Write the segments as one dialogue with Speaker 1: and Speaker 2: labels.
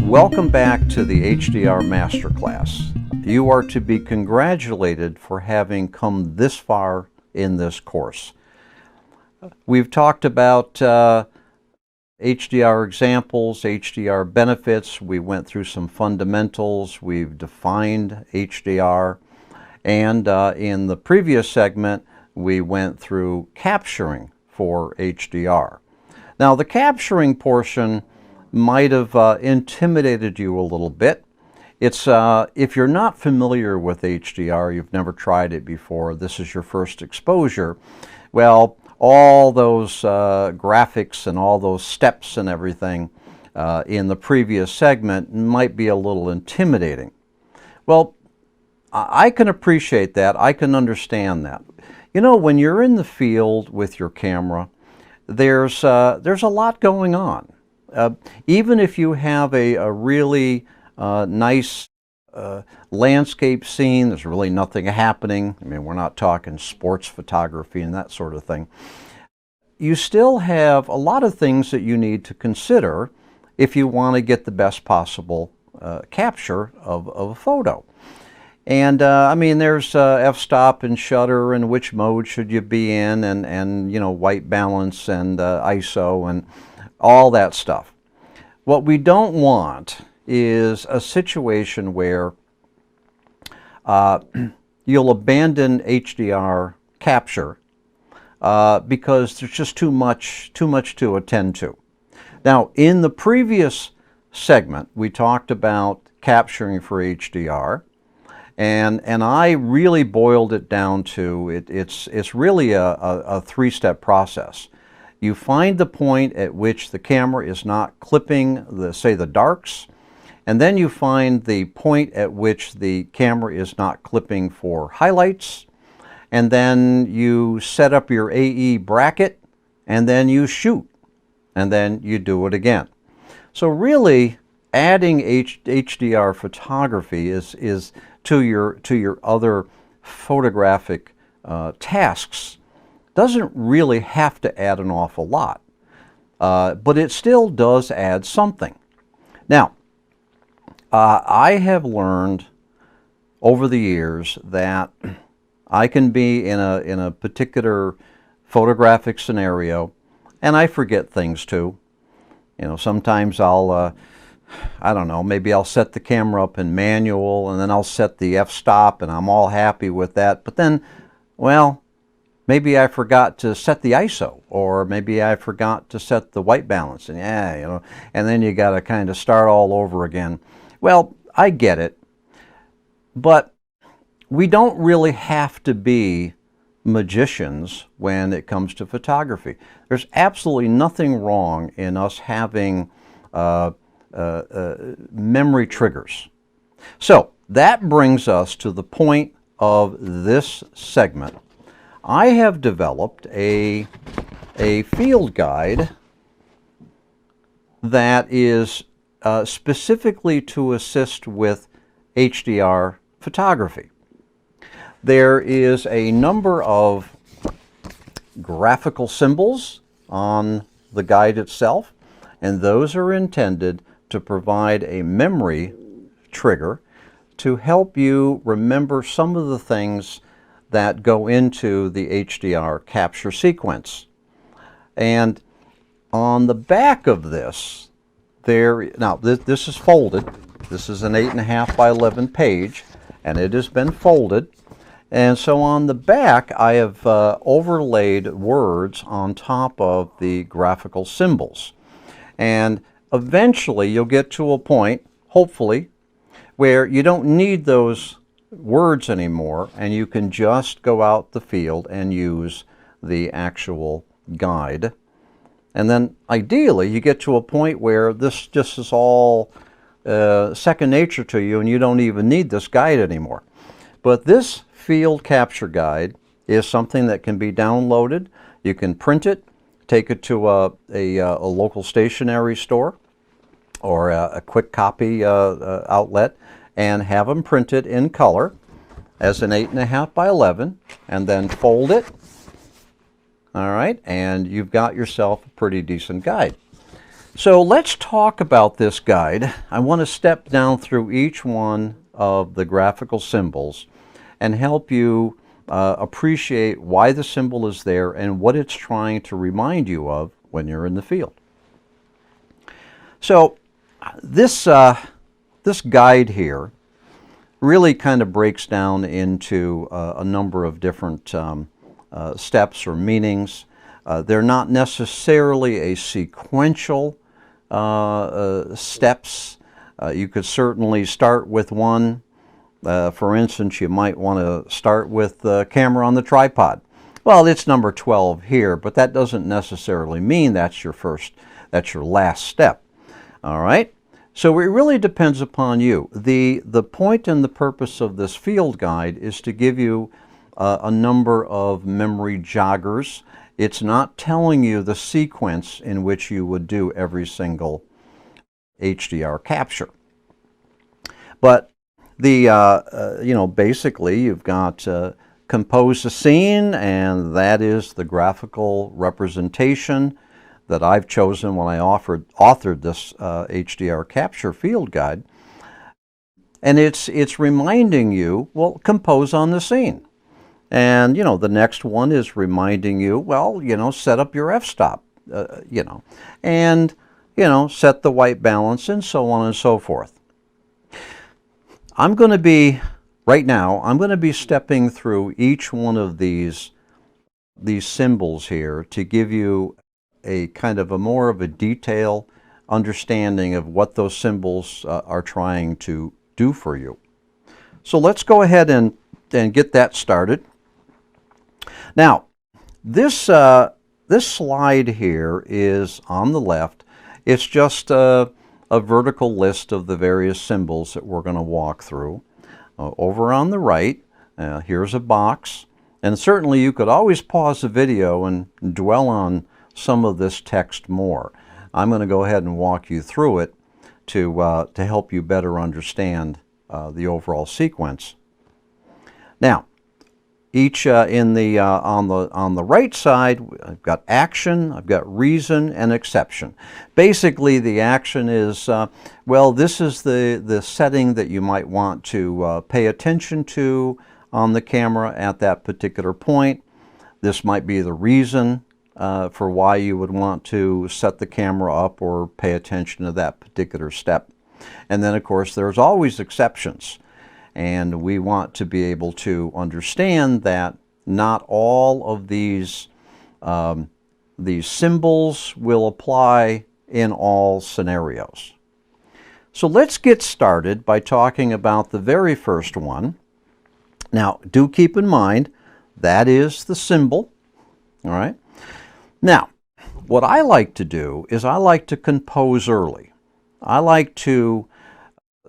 Speaker 1: Welcome back to the HDR Masterclass. You are to be congratulated for having come this far in this course. We've talked about HDR examples, HDR benefits. We went through some fundamentals. We've defined HDR. And in the previous segment, we went through capturing for HDR. Now, the capturing portion might have intimidated you a little bit. It's if you're not familiar with HDR, you've never tried it before, this is your first exposure, well, all those graphics and all those steps and everything in the previous segment might be a little intimidating. Well, I can appreciate that. I can understand that. You know, when you're in the field with your camera, there's a lot going on. Even if you have a really nice landscape scene, there's really nothing happening. I mean, we're not talking sports photography and that sort of thing. You still have a lot of things that you need to consider if you want to get the best possible capture of a photo. And I mean, there's f-stop and shutter and which mode should you be in, and you know, white balance and ISO and all that stuff. What we don't want is a situation where you'll abandon HDR capture because there's just too much to attend to. Now, in the previous segment, we talked about capturing for HDR, and I really boiled it down to it's really a three-step process. You find the point at which the camera is not clipping say the darks, and then you find the point at which the camera is not clipping for highlights, and then you set up your AE bracket, and then you shoot, and then you do it again. So really, adding HDR photography is to your other photographic tasks doesn't really have to add an awful lot, but it still does add something. Now, I have learned over the years that I can be in a particular photographic scenario, and I forget things too. You know, sometimes I'll, I don't know, maybe I'll set the camera up in manual, and then I'll set the f-stop, and I'm all happy with that. But then, well, maybe I forgot to set the ISO, or maybe I forgot to set the white balance, and yeah, you know, and then you got to kind of start all over again. Well, I get it, but we don't really have to be magicians when it comes to photography. There's absolutely nothing wrong in us having memory triggers. So that brings us to the point of this segment. I have developed a field guide that is specifically to assist with HDR photography. There is a number of graphical symbols on the guide itself, and those are intended to provide a memory trigger to help you remember some of the things that go into the HDR capture sequence. And on the back of this, this is folded. This is an 8.5 by 11 page, and it has been folded. And so on the back, I have overlaid words on top of the graphical symbols. And eventually, you'll get to a point, hopefully, where you don't need those words anymore, and you can just go out the field and use the actual guide. And then ideally you get to a point where this just is all second nature to you, and you don't even need this guide anymore. But this field capture guide is something that can be downloaded. You can print it, take it to a local stationery store or a quick copy outlet, and have them printed in color. as an 8.5 by 11 and then fold it. All right, and you've got yourself a pretty decent guide. So let's talk about this guide. I want to step down through each one of the graphical symbols and help you appreciate why the symbol is there and what it's trying to remind you of when you're in the field. So this guide here really kind of breaks down into a number of different steps or meanings. They're not necessarily a sequential steps. You could certainly start with one. For instance, you might want to start with the camera on the tripod. Well, it's number 12 here, but that doesn't necessarily mean that's your last step. All right? So it really depends upon you. The point and the purpose of this field guide is to give you a number of memory joggers. It's not telling you the sequence in which you would do every single HDR capture. But basically you've got compose a scene, and that is the graphical representation that I've chosen when I authored this HDR capture field guide. And it's reminding you, well, compose on the scene. And, the next one is reminding you, well, set up your f-stop, and, set the white balance and so on and so forth. Right now, I'm going to be stepping through each one of these symbols here to give you a kind of more of a detailed understanding of what those symbols are trying to do for you. So let's go ahead and get that started. Now, this slide here is on the left. It's just a vertical list of the various symbols that we're going to walk through. Over on the right, here's a box. And certainly you could always pause the video and dwell on some of this text more. I'm going to go ahead and walk you through it to help you better understand the overall sequence. Now, each on the right side, I've got action, I've got reason, and exception. Basically, the action is, well, this is the setting that you might want to pay attention to on the camera at that particular point. This might be the reason for why you would want to set the camera up or pay attention to that particular step. And then, of course, there's always exceptions. And we want to be able to understand that not all of these symbols will apply in all scenarios. So let's get started by talking about the very first one. Now, do keep in mind that is the symbol. All right. Now, what I like to do is I like to compose early. I like to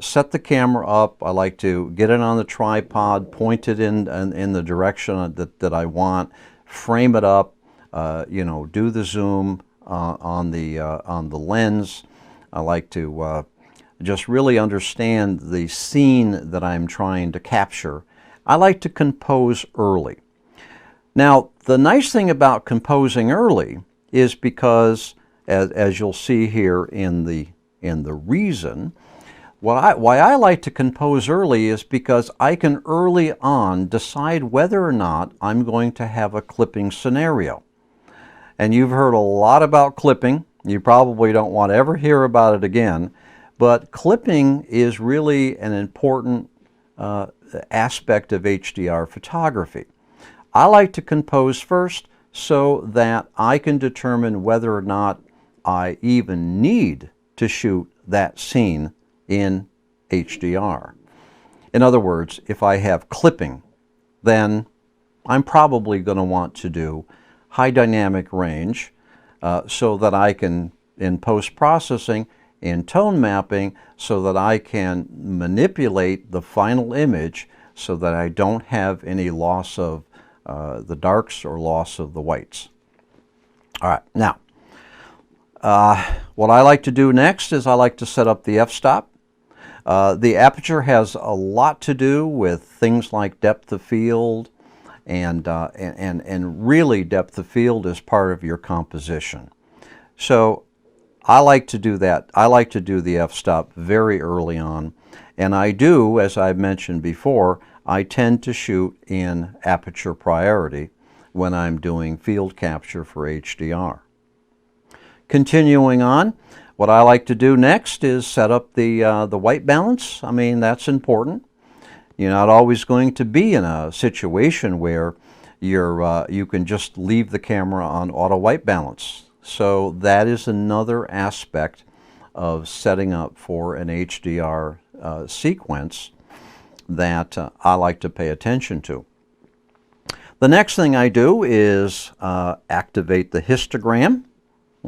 Speaker 1: set the camera up. I like to get it on the tripod, point it in the direction that I want, frame it up, do the zoom on the lens. I like to just really understand the scene that I'm trying to capture. I like to compose early. Now, the nice thing about composing early is because, as you'll see here in the reason, why I like to compose early is because I can early on decide whether or not I'm going to have a clipping scenario. And you've heard a lot about clipping. You probably don't want to ever hear about it again. But clipping is really an important aspect of HDR photography. I like to compose first so that I can determine whether or not I even need to shoot that scene in HDR. In other words, if I have clipping, then I'm probably going to want to do high dynamic range so that I can, in post-processing, in tone mapping, so that I can manipulate the final image so that I don't have any loss of the darks or loss of the whites. All right, now, what I like to do next is I like to set up the f-stop. The aperture has a lot to do with things like depth of field, and really depth of field is part of your composition. So I like to do that. I like to do the f-stop very early on. And I do, as I've mentioned before, I tend to shoot in aperture priority when I'm doing field capture for HDR. Continuing on, what I like to do next is set up the white balance. I mean, that's important. You're not always going to be in a situation where you can just leave the camera on auto white balance. So that is another aspect of setting up for an HDR sequence that I like to pay attention to. The next thing I do is activate the histogram.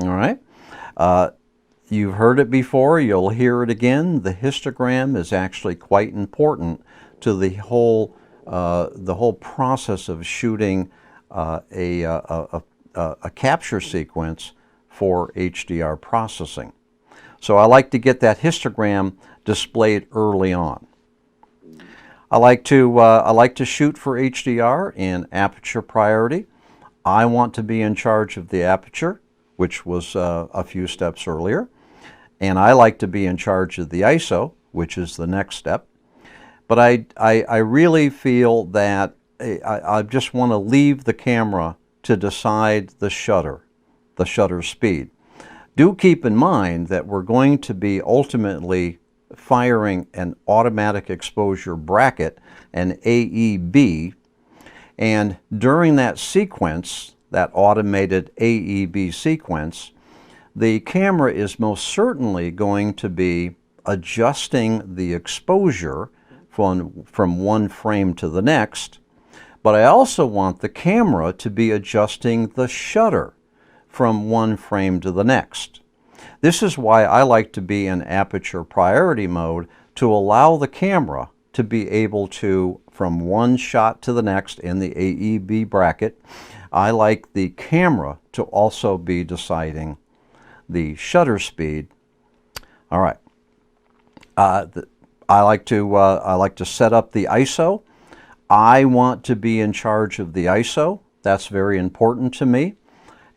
Speaker 1: All right. You've heard it before, you'll hear it again. The histogram is actually quite important to the whole process of shooting a capture sequence for HDR processing. So I like to get that histogram displayed early on. I like to shoot for HDR in aperture priority. I want to be in charge of the aperture, which was a few steps earlier, and I like to be in charge of the ISO, which is the next step. But I really feel that I just want to leave the camera to decide the shutter speed. Do keep in mind that we're going to be ultimately firing an automatic exposure bracket, an AEB, and during that sequence, that automated AEB sequence, the camera is most certainly going to be adjusting the exposure from one frame to the next, but I also want the camera to be adjusting the shutter from one frame to the next. This is why I like to be in aperture priority mode, to allow the camera to be able to, from one shot to the next in the AEB bracket, I like the camera to also be deciding the shutter speed. All right. I like to set up the ISO. I want to be in charge of the ISO. That's very important to me.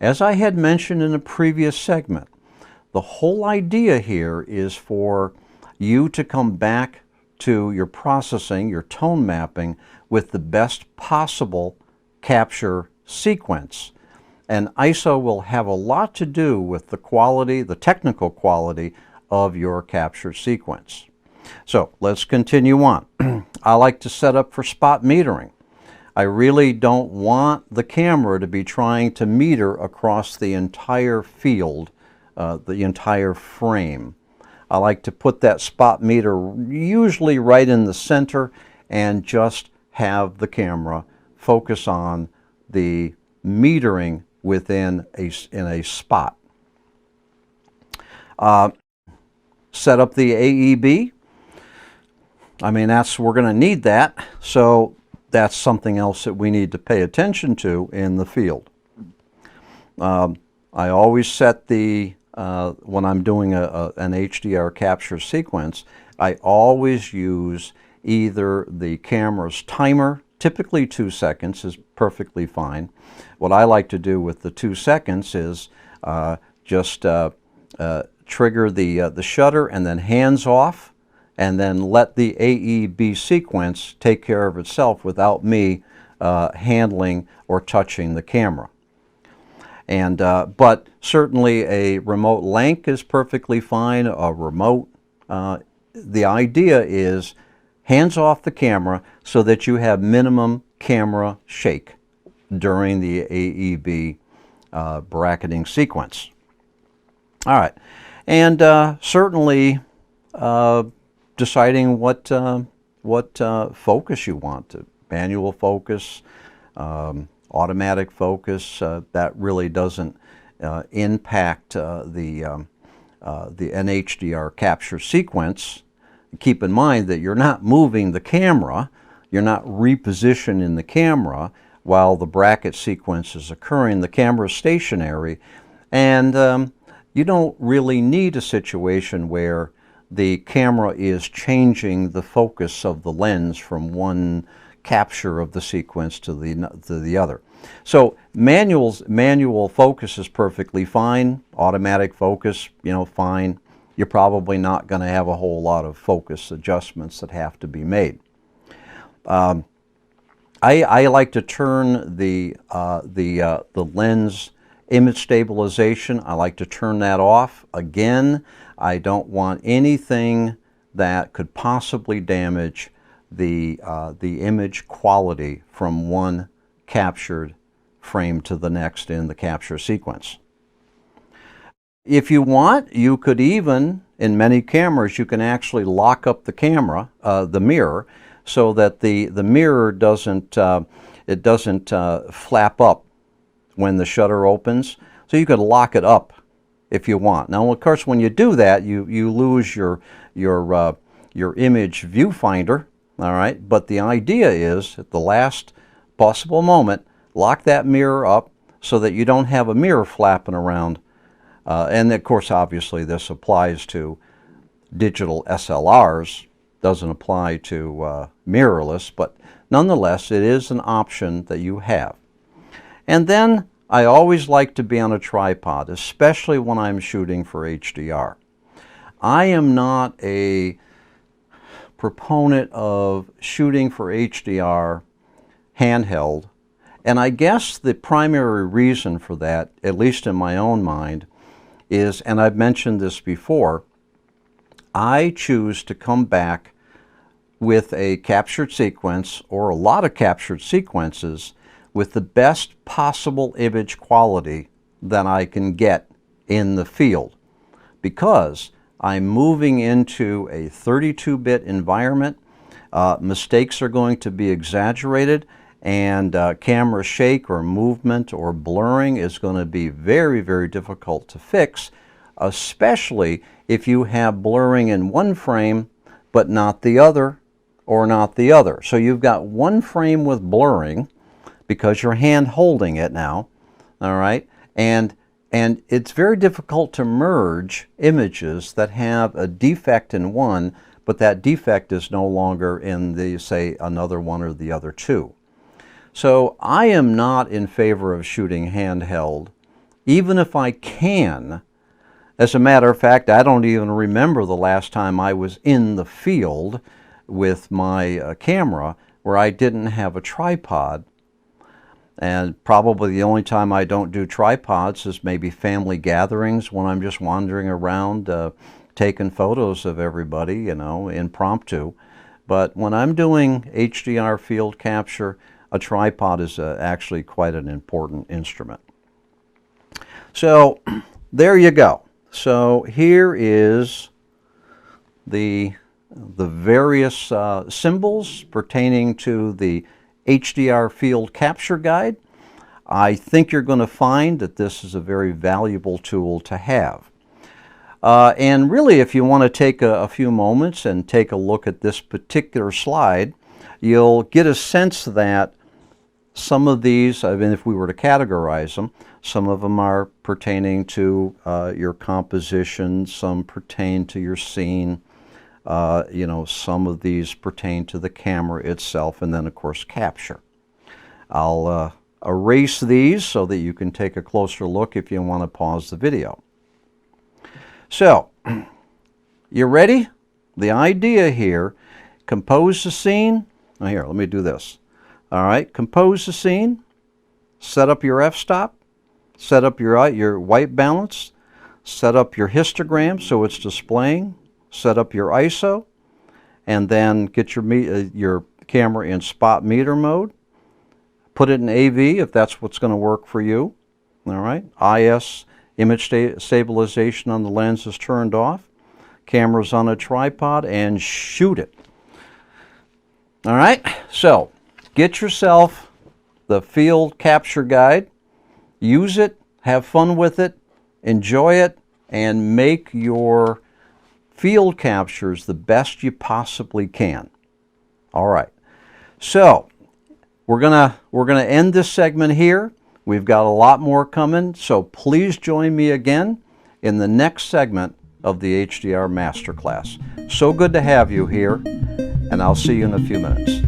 Speaker 1: As I had mentioned in a previous segment, the whole idea here is for you to come back to your processing, your tone mapping, with the best possible capture sequence. And ISO will have a lot to do with the quality, the technical quality of your capture sequence. So let's continue on. I like to set up for spot metering. I really don't want the camera to be trying to meter across the entire field, the entire frame. I like to put that spot meter usually right in the center and just have the camera focus on the metering within a spot. Set up the AEB. I mean, we're going to need that, so that's something else that we need to pay attention to in the field. I always set when I'm doing an HDR capture sequence, I always use either the camera's timer, typically 2 seconds is perfectly fine. What I like to do with the 2 seconds is just trigger the shutter and then hands off, and then let the AEB sequence take care of itself without me handling or touching the camera. And but certainly a remote link is perfectly fine. A remote, the idea is hands off the camera so that you have minimum camera shake during the AEB bracketing sequence. All right, and certainly deciding what focus you want, manual focus, automatic focus, that really doesn't impact the HDR capture sequence. Keep in mind that you're not moving the camera, you're not repositioning the camera while the bracket sequence is occurring. The camera is stationary, and you don't really need a situation where the camera is changing the focus of the lens from one capture of the sequence to the other. So manual focus is perfectly fine. Automatic focus, fine. You're probably not going to have a whole lot of focus adjustments that have to be made. I like to turn the lens image stabilization. I like to turn that off. Again, I don't want anything that could possibly damage the image quality from one captured frame to the next in the capture sequence. If you want, you could even, in many cameras, you can actually lock up the camera, the mirror, so that the mirror doesn't flap up when the shutter opens. So you could lock it up if you want. Now, of course, when you do that, you lose your image viewfinder. All right, but the idea is at the last possible moment, lock that mirror up so that you don't have a mirror flapping around. And of course, obviously, this applies to digital SLRs. Doesn't apply to mirrorless, but nonetheless, it is an option that you have. And then I always like to be on a tripod, especially when I'm shooting for HDR. I am not a proponent of shooting for HDR handheld, and I guess the primary reason for that, at least in my own mind, is, and I've mentioned this before, I choose to come back with a captured sequence or a lot of captured sequences with the best possible image quality that I can get in the field, because I'm moving into a 32-bit environment. Mistakes are going to be exaggerated, and camera shake or movement or blurring is going to be very, very difficult to fix, especially if you have blurring in one frame but not the other, or not the other. So you've got one frame with blurring because you're hand holding it now, all right? And it's very difficult to merge images that have a defect in one, but that defect is no longer in the, say, another one or the other two. So I am not in favor of shooting handheld, even if I can. As a matter of fact, I don't even remember the last time I was in the field with my camera where I didn't have a tripod. And probably the only time I don't do tripods is maybe family gatherings when I'm just wandering around taking photos of everybody, impromptu. But when I'm doing HDR field capture, a tripod is actually quite an important instrument. So there you go. So here is the various symbols pertaining to the HDR Field Capture Guide. I think you're going to find that this is a very valuable tool to have. And really, if you want to take a few moments and take a look at this particular slide, you'll get a sense that some of these, I mean, if we were to categorize them, some of them are pertaining to your composition, some pertain to your scene, some of these pertain to the camera itself, and then of course capture. I'll erase these so that you can take a closer look if you want to pause the video. So, you ready? The idea here, compose the scene. Now here, let me do this. All right, compose the scene, set up your f-stop, set up your white balance, set up your histogram so it's displaying, set up your ISO, and then get your camera in spot meter mode. Put it in AV if that's what's going to work for you. All right, IS, image stabilization on the lens is turned off. Camera's on a tripod, and shoot it. All right, so get yourself the Field Capture Guide. Use it, have fun with it, enjoy it, and make your field captures the best you possibly can. All right, so we're gonna end this segment here. We've got a lot more coming, so please join me again in the next segment of the HDR Masterclass. So good to have you here, and I'll see you in a few minutes.